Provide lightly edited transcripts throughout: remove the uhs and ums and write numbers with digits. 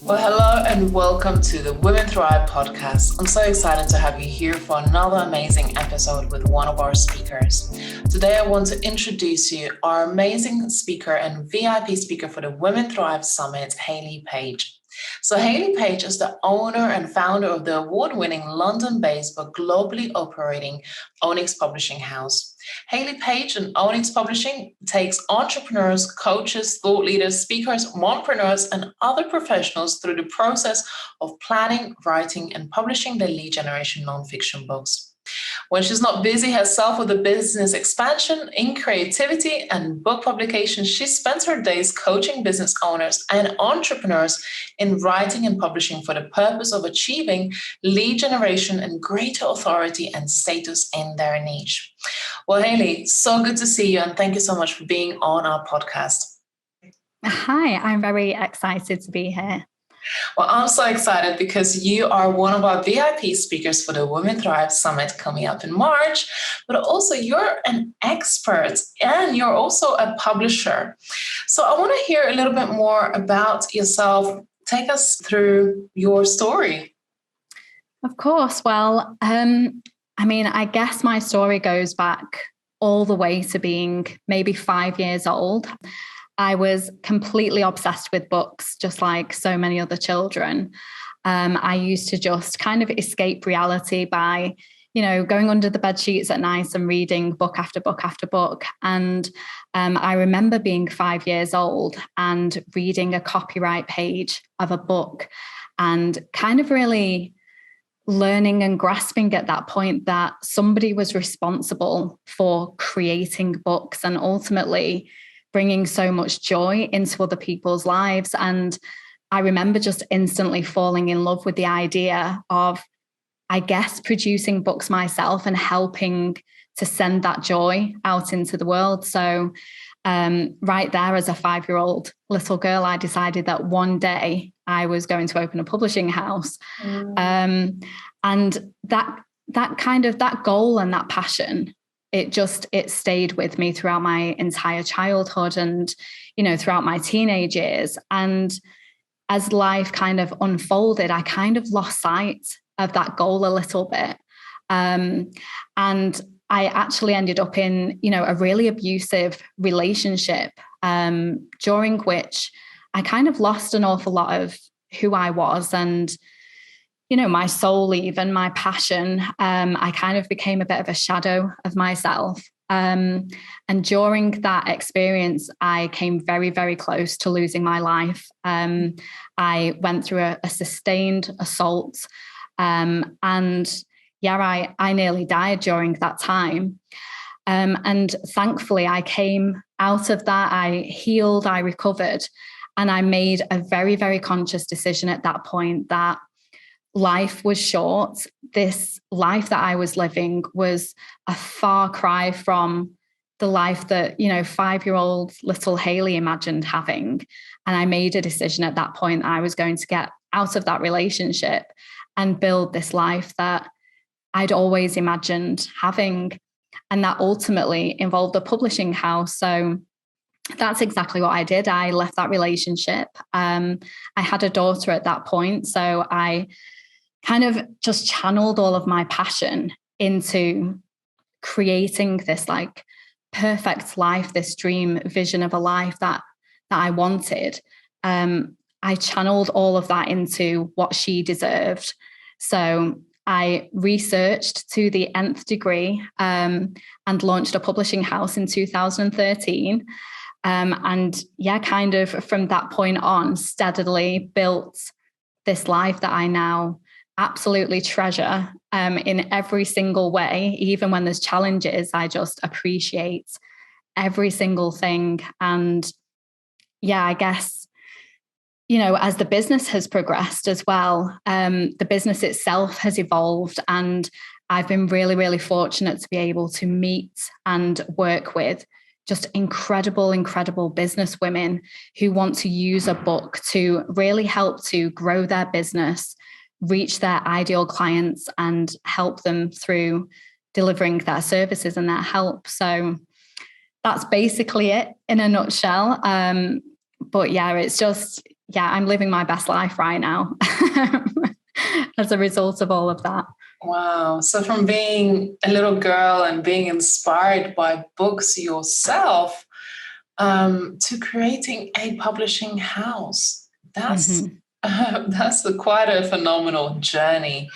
Well, hello and welcome to the Women Thrive podcast. I'm so excited to have you here for another amazing episode with one of our speakers. Today, I want to introduce you our amazing speaker and VIP speaker for the Women Thrive Summit, Hayley Page. So Hayley Page is the owner and founder of the award-winning London-based but globally operating Onyx Publishing house. Hayley Page and Onyx Publishing takes entrepreneurs, coaches, thought leaders, speakers, mompreneurs, and other professionals through the process of planning, writing, and publishing their lead generation non-fiction books. When she's not busy herself with the business expansion, in creativity, and book publication, she spends her days coaching business owners and entrepreneurs in writing and publishing for the purpose of achieving lead generation and greater authority and status in their niche. Well, Hayley, so good to see you, and thank you so much for being on our podcast. Hi, I'm very excited to be here. Well, I'm so excited because you are one of our VIP speakers for the Women Thrive Summit coming up in March, but also you're an expert and you're also a publisher. So I want to hear a little bit more about yourself. Take us through your story. Of course. Well, I guess my story goes back all the way to being maybe 5 years old. I was completely obsessed with books, just like so many other children. I used to just kind of escape reality by, going under the bed sheets at night and reading book after book after book. And I remember being 5 years old and reading a copyright page of a book and kind of really learning and grasping at that point that somebody was responsible for creating books and ultimately bringing so much joy into other people's lives. And I remember just instantly falling in love with the idea of, I guess, producing books myself and helping to send that joy out into the world. So right there, as a 5-year-old little girl, I decided that one day I was going to open a publishing house. And that goal and that passion, it stayed with me throughout my entire childhood and, throughout my teenage years. And as life kind of unfolded, I kind of lost sight of that goal a little bit. And I actually ended up in, a really abusive relationship, during which I kind of lost an awful lot of who I was and, my soul, even my passion. I kind of became a bit of a shadow of myself. And during that experience, I came very, very close to losing my life. I went through a sustained assault. I nearly died during that time. And thankfully, I came out of that. I healed, I recovered, and I made a very, very conscious decision at that point that life was short. This life that I was living was a far cry from the life that, 5-year-old little Hayley imagined having. And I made a decision at that point I was going to get out of that relationship and build this life that I'd always imagined having. And that ultimately involved a publishing house. So that's exactly what I did. I left that relationship. I had a daughter at that point. So I kind of just channeled all of my passion into creating this like perfect life, this dream vision of a life that I wanted. I channeled all of that into what she deserved. So I researched to the nth degree and launched a publishing house in 2013. Kind of from that point on, steadily built this life that I now absolutely treasure in every single way. Even when there's challenges, I just appreciate every single thing. And I guess, as the business has progressed as well, the business itself has evolved. And I've been really, really fortunate to be able to meet and work with just incredible business women who want to use a book to really help to grow their business, reach their ideal clients, and help them through delivering their services and their help. So that's basically it in a nutshell. But yeah, it's just, I'm living my best life right now as a result of all of that. Wow. So from being a little girl and being inspired by books yourself, to creating a publishing house, that's quite a phenomenal journey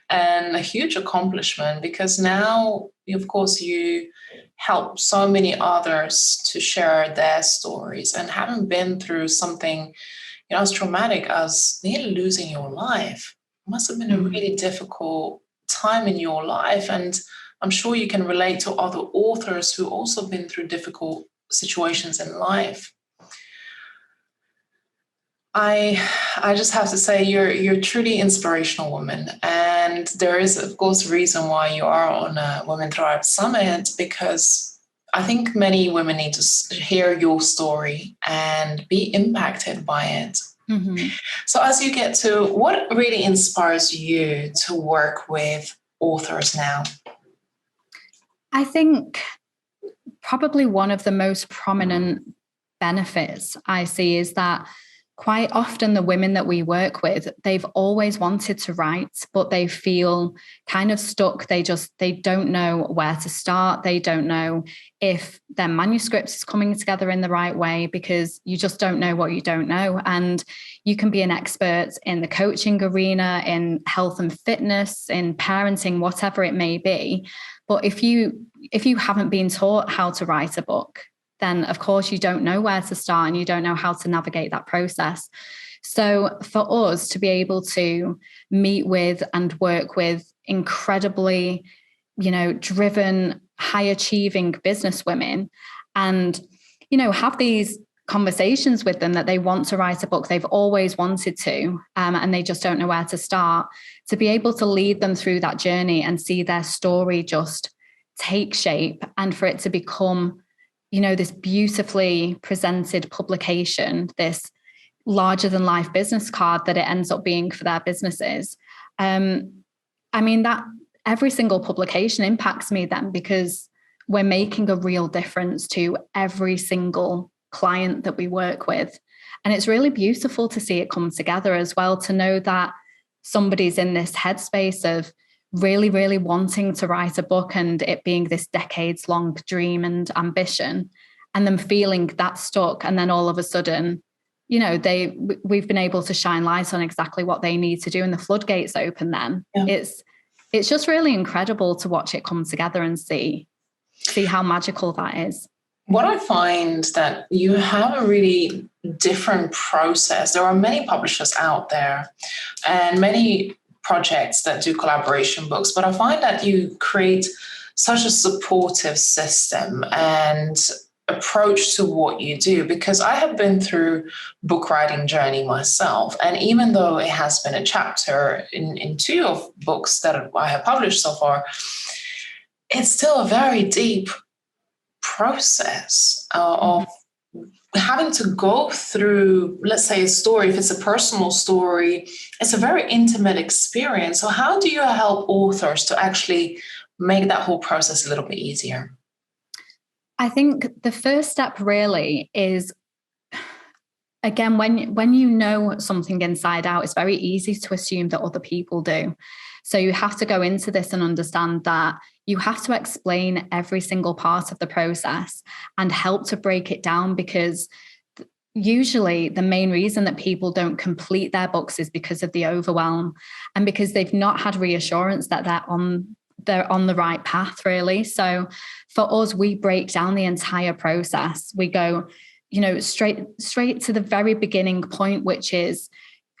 and a huge accomplishment, because now, of course, you help so many others to share their stories, and having been through something, as traumatic as nearly losing your life, must have been a really difficult time in your life. And I'm sure you can relate to other authors who also been through difficult situations in life. I just have to say you're truly inspirational woman, and there is, of course, a reason why you are on a Women Thrive Summit, because I think many women need to hear your story and be impacted by it. So as you get to, what really inspires you to work with authors now? I think probably one of the most prominent benefits I see is that quite often the women that we work with, they've always wanted to write, but they feel kind of stuck. They don't know where to start. They don't know if their manuscript is coming together in the right way, because you just don't know what you don't know. And you can be an expert in the coaching arena, in health and fitness, in parenting, whatever it may be. But if you haven't been taught how to write a book, then of course you don't know where to start and you don't know how to navigate that process. So for us to be able to meet with and work with incredibly, driven, high achieving business women, and, have these conversations with them that they want to write a book, they've always wanted to, and they just don't know where to start, to be able to lead them through that journey and see their story just take shape, and for it to become this beautifully presented publication, this larger than life business card that it ends up being for their businesses. That every single publication impacts me then, because we're making a real difference to every single client that we work with. And it's really beautiful to see it come together as well, to know that somebody's in this headspace of really, really wanting to write a book and it being this decades-long dream and ambition, and them feeling that stuck. And then all of a sudden, we've been able to shine light on exactly what they need to do, and the floodgates open then. Yeah. It's just really incredible to watch it come together and see how magical that is. What I find that you have a really different process. There are many publishers out there and many projects that do collaboration books, but I find that you create such a supportive system and approach to what you do, because I have been through book writing journey myself, and even though it has been a chapter in 2 of books that I have published so far, it's still a very deep process of having to go through, let's say, a story. If it's a personal story, it's a very intimate experience. So how do you help authors to actually make that whole process a little bit easier? I think the first step really is, again, when you know something inside out, it's very easy to assume that other people do. So you have to go into this and understand that you have to explain every single part of the process and help to break it down, because usually the main reason that people don't complete their books is because of the overwhelm, and because they've not had reassurance that they're on the right path, really. So for us, we break down the entire process. We go, straight to the very beginning point, which is,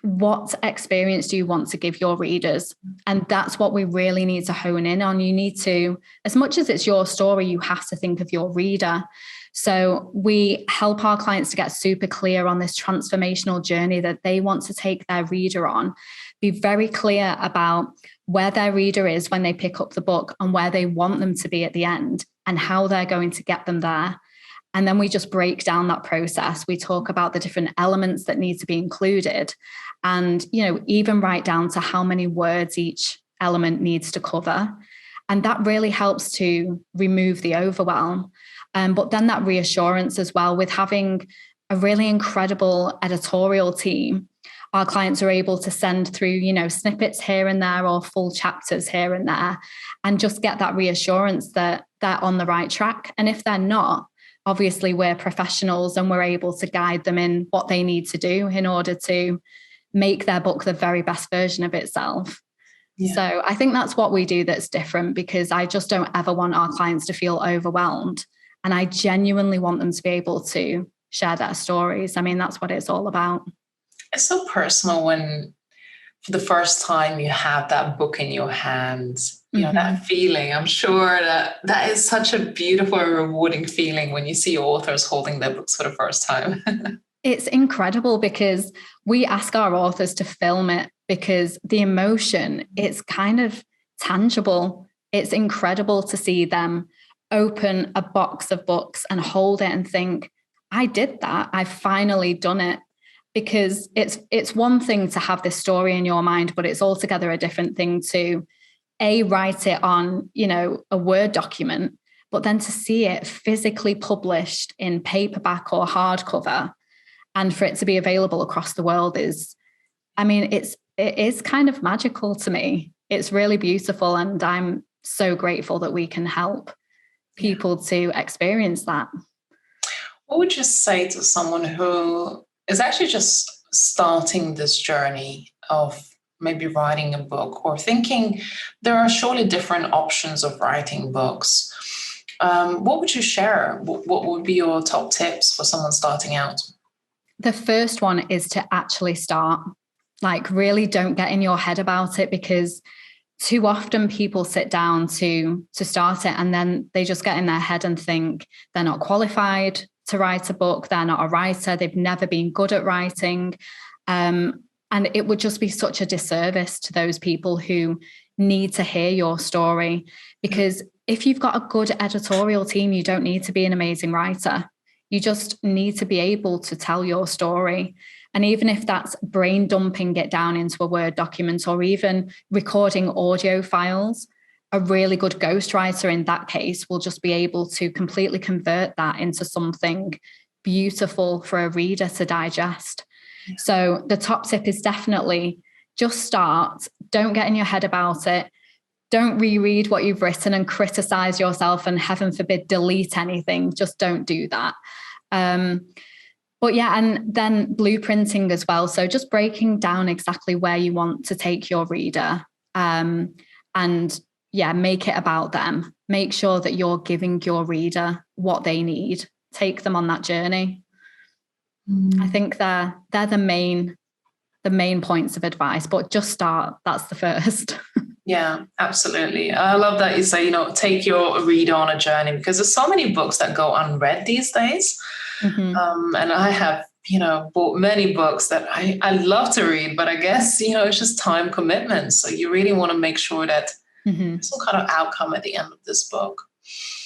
what experience do you want to give your readers? And that's what we really need to hone in on. You need to, as much as it's your story, you have to think of your reader. So we help our clients to get super clear on this transformational journey that they want to take their reader on. Be very clear about where their reader is when they pick up the book and where they want them to be at the end and how they're going to get them there. And then we just break down that process. We talk about the different elements that need to be included, and, even write down to how many words each element needs to cover. And that really helps to remove the overwhelm. But then that reassurance as well, with having a really incredible editorial team, our clients are able to send through, snippets here and there or full chapters here and there, and just get that reassurance that they're on the right track. And if they're not, obviously we're professionals and we're able to guide them in what they need to do in order to make their book the very best version of itself. Yeah. So I think that's what we do that's different, because I just don't ever want our clients to feel overwhelmed. And I genuinely want them to be able to share their stories. I mean, that's what it's all about. It's so personal when for the first time you have that book in your hands, that feeling. I'm sure that is such a beautiful and rewarding feeling when you see authors holding their books for the first time. It's incredible because we ask our authors to film it, because the emotion, it's kind of tangible. It's incredible to see them open a box of books and hold it and think, I did that. I've finally done it. Because it's one thing to have this story in your mind, but it's altogether a different thing to write it on, a Word document, but then to see it physically published in paperback or hardcover, and for it to be available across the world it is kind of magical to me. It's really beautiful, and I'm so grateful that we can help people to experience that. What would you say to someone who is actually just starting this journey of maybe writing a book, or thinking there are surely different options of writing books? What would you share? What would be your top tips for someone starting out? The first one is to actually start. Like, really don't get in your head about it, because too often people sit down to start it and then they just get in their head and think they're not qualified to write a book, they're not a writer, they've never been good at writing. And it would just be such a disservice to those people who need to hear your story. Because if you've got a good editorial team, you don't need to be an amazing writer. You just need to be able to tell your story. And even if that's brain dumping it down into a Word document, or even recording audio files, a really good ghostwriter in that case will just be able to completely convert that into something beautiful for a reader to digest. Yeah. So the top tip is definitely just start. Don't get in your head about it. Don't reread what you've written and criticize yourself and, heaven forbid, delete anything. Just don't do that. But yeah, and then blueprinting as well. So just breaking down exactly where you want to take your reader, and make it about them. Make sure that you're giving your reader what they need. Take them on that journey. I think they're the main points of advice, but just start. That's the first. Yeah, absolutely. I love that you say, take your reader on a journey, because there's so many books that go unread these days. And I have, bought many books that I love to read, but I guess, it's just time commitment. So you really want to make sure that there's some kind of outcome at the end of this book.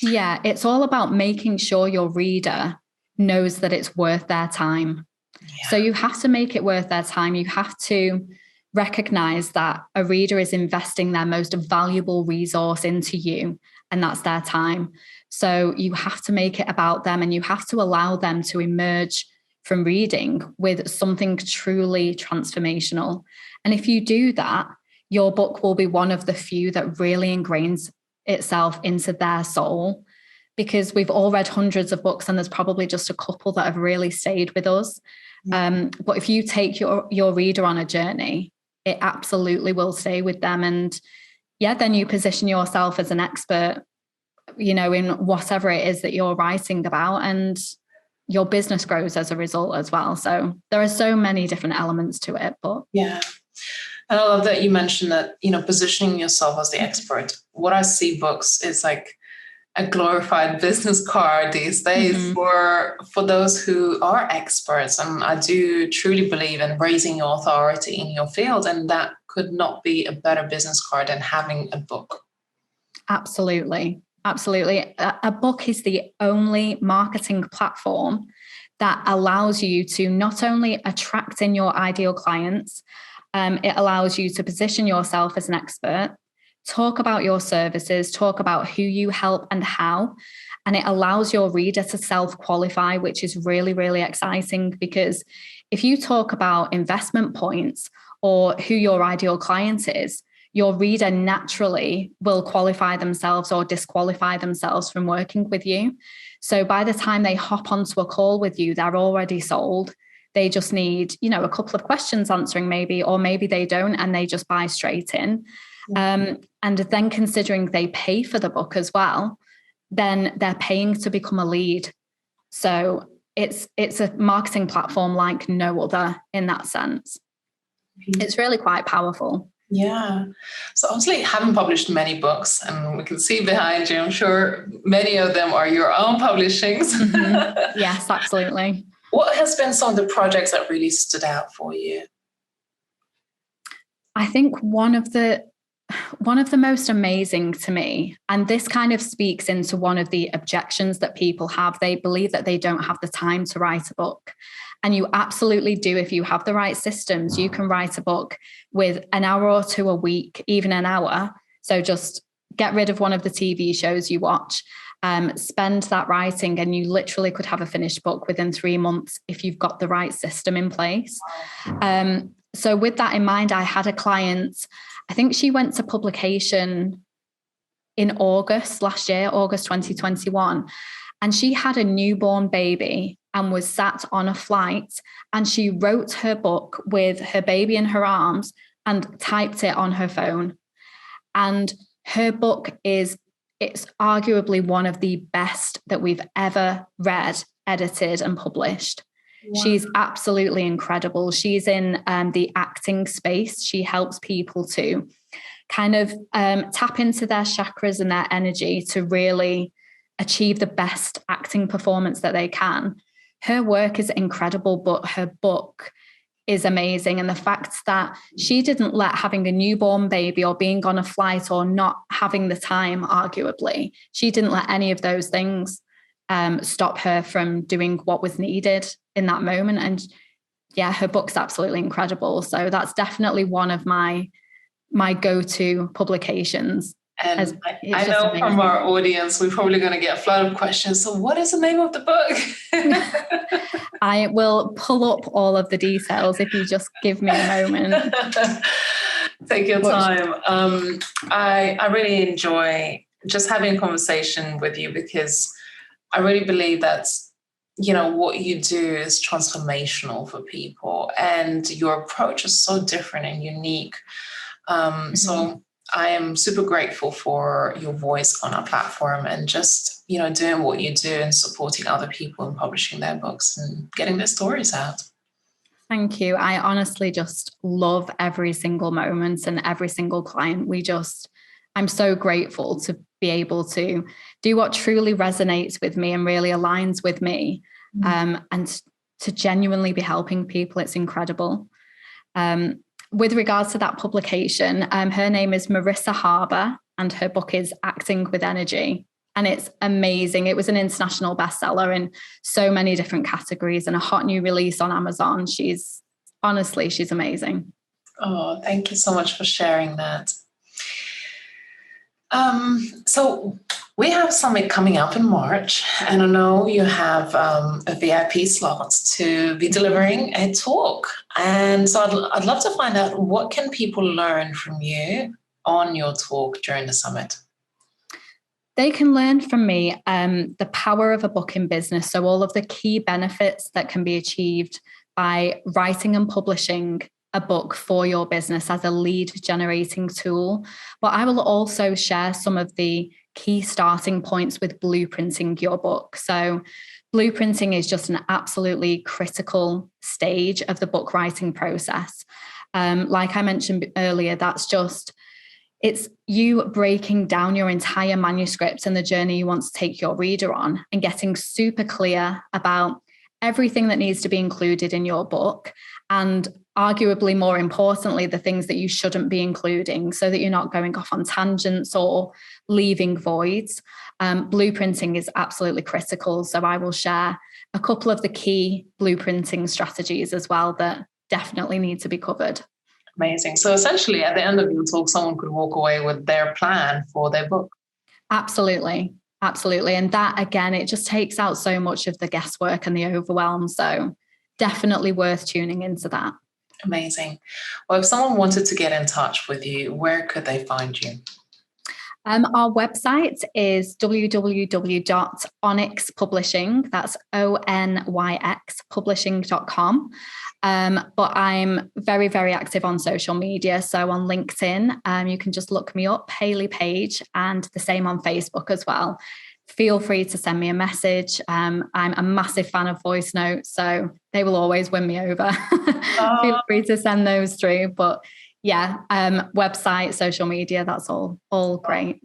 Yeah, it's all about making sure your reader knows that it's worth their time. Yeah. So you have to make it worth their time. You have to recognize that a reader is investing their most valuable resource into you, and that's their time. So you have to make it about them, and you have to allow them to emerge from reading with something truly transformational. And if you do that, your book will be one of the few that really ingrains itself into their soul, because we've all read hundreds of books and there's probably just a couple that have really stayed with us. But if you take your reader on a journey, it absolutely will stay with them. And then you position yourself as an expert, in whatever it is that you're writing about, and your business grows as a result as well. So there are so many different elements to it. But yeah. And I love that you mentioned that, positioning yourself as the expert. What I see books is like a glorified business card these days for those who are experts. And I do truly believe in raising your authority in your field. And that could not be a better business card than having a book. Absolutely. Absolutely. A book is the only marketing platform that allows you to not only attract in your ideal clients, it allows you to position yourself as an expert, talk about your services, talk about who you help and how, and it allows your reader to self-qualify, which is really, really exciting, because if you talk about investment points or who your ideal client is, your reader naturally will qualify themselves or disqualify themselves from working with you. So by the time they hop onto a call with you, they're already sold. They just need, a couple of questions answering maybe, or maybe they don't, and they just buy straight in. And then considering they pay for the book as well, then they're paying to become a lead. So it's a marketing platform like no other in that sense. It's really quite powerful. Yeah. So obviously having published many books, and we can see behind you, I'm sure many of them are your own publishings. Mm-hmm. Yes, absolutely. What has been some of the projects that really stood out for you? I think one of the most amazing to me, and this kind of speaks into one of the objections that people have, they believe that they don't have the time to write a book. And you absolutely do. If you have the right systems, you can write a book with an hour or two a week, even an hour. So just get rid of one of the TV shows you watch, spend that writing, and you literally could have a finished book within 3 months if you've got the right system in place. So with that in mind, I had a client, I think she went to publication in August last year, August 2021, and she had a newborn baby and was sat on a flight, and she wrote her book with her baby in her arms and typed it on her phone. And her book it's arguably one of the best that we've ever read, edited and published. Wow. She's absolutely incredible. She's in the acting space. She helps people to kind of tap into their chakras and their energy to really achieve the best acting performance that they can. Her work is incredible, but her book is amazing. And the fact that she didn't let having a newborn baby or being on a flight or not having the time, arguably, she didn't let any of those things stop her from doing what was needed in that moment. And yeah, her book's absolutely incredible. So that's definitely one of my go-to publications. And I know amazing. From our audience, we're probably going to get a flood of questions. So what is the name of the book? I will pull up all of the details if you just give me a moment. Take your time. I really enjoy just having a conversation with you, because I really believe that, what you do is transformational for people, and your approach is so different and unique. So I am super grateful for your voice on our platform, and just, doing what you do and supporting other people and publishing their books and getting their stories out. Thank you. I honestly just love every single moment and every single client. I'm so grateful to be able to do what truly resonates with me and really aligns with me, and to genuinely be helping people. It's incredible. With regards to that publication, her name is Marissa Harbour, and her book is Acting with Energy. And it's amazing. It was an international bestseller in so many different categories and a hot new release on Amazon. She's amazing. Oh, thank you so much for sharing that. So we have Summit coming up in March, and I know you have a VIP slot to be delivering a talk. And so I'd love to find out, what can people learn from you on your talk during the summit? They can learn from me the power of a book in business. So all of the key benefits that can be achieved by writing and publishing a book for your business as a lead generating tool. But I will also share some of the key starting points with blueprinting your book. So blueprinting is just an absolutely critical stage of the book writing process. Like I mentioned earlier, it's you breaking down your entire manuscript and the journey you want to take your reader on, and getting super clear about everything that needs to be included in your book, and arguably more importantly, the things that you shouldn't be including, so that you're not going off on tangents or leaving voids. Blueprinting is absolutely critical. So I will share a couple of the key blueprinting strategies as well that definitely need to be covered. Amazing. So essentially, at the end of your talk, someone could walk away with their plan for their book. Absolutely. Absolutely. And that, again, it just takes out so much of the guesswork and the overwhelm. So definitely worth tuning into that. Amazing. Well, if someone wanted to get in touch with you, where could they find you? Our website is www.onyx publishing. That's ONYX publishing.com. But I'm very, very active on social media. So on LinkedIn, you can just look me up, Hayley Page, and the same on Facebook as well. Feel free to send me a message. I'm a massive fan of voice notes, so they will always win me over. Feel free to send those through. But yeah, website, social media, that's all great.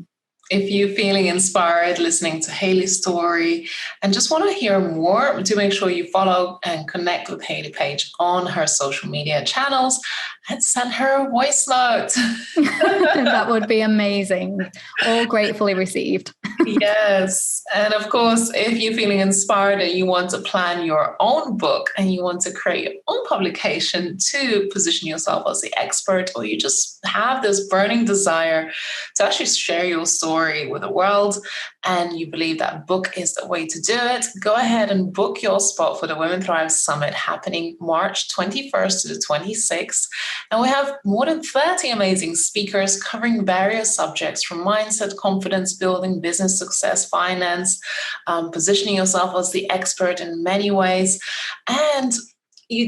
If you're feeling inspired listening to Hayley's story and just want to hear more, do make sure you follow and connect with Hayley Page on her social media channels and send her a voice note. That would be amazing. All gratefully received. Yes. And of course, if you're feeling inspired and you want to plan your own book and you want to create your own publication to position yourself as the expert, or you just have this burning desire to actually share your story with the world and you believe that book is the way to do it, go ahead and book your spot for the Women Thrive Summit happening March 21st to the 26th. And we have more than 30 amazing speakers covering various subjects from mindset, confidence building, business success, finance, positioning yourself as the expert in many ways. And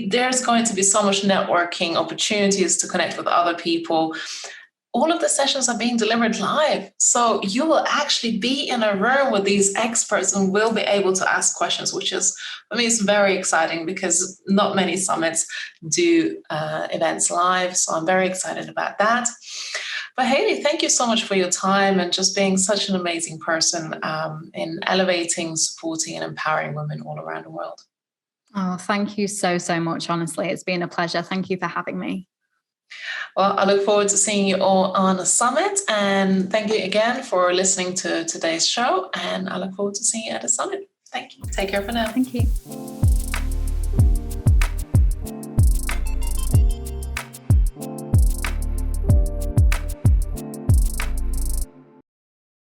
there's going to be so much networking opportunities to connect with other people. All of the sessions are being delivered live. So you will actually be in a room with these experts and will be able to ask questions, which is, for me, it's very exciting because not many summits do events live. So I'm very excited about that. But Hayley, thank you so much for your time and just being such an amazing person in elevating, supporting, and empowering women all around the world. Oh, thank you so, so much. Honestly, it's been a pleasure. Thank you for having me. Well, I look forward to seeing you all on the summit. And thank you again for listening to today's show. And I look forward to seeing you at the summit. Thank you. Take care for now. Thank you.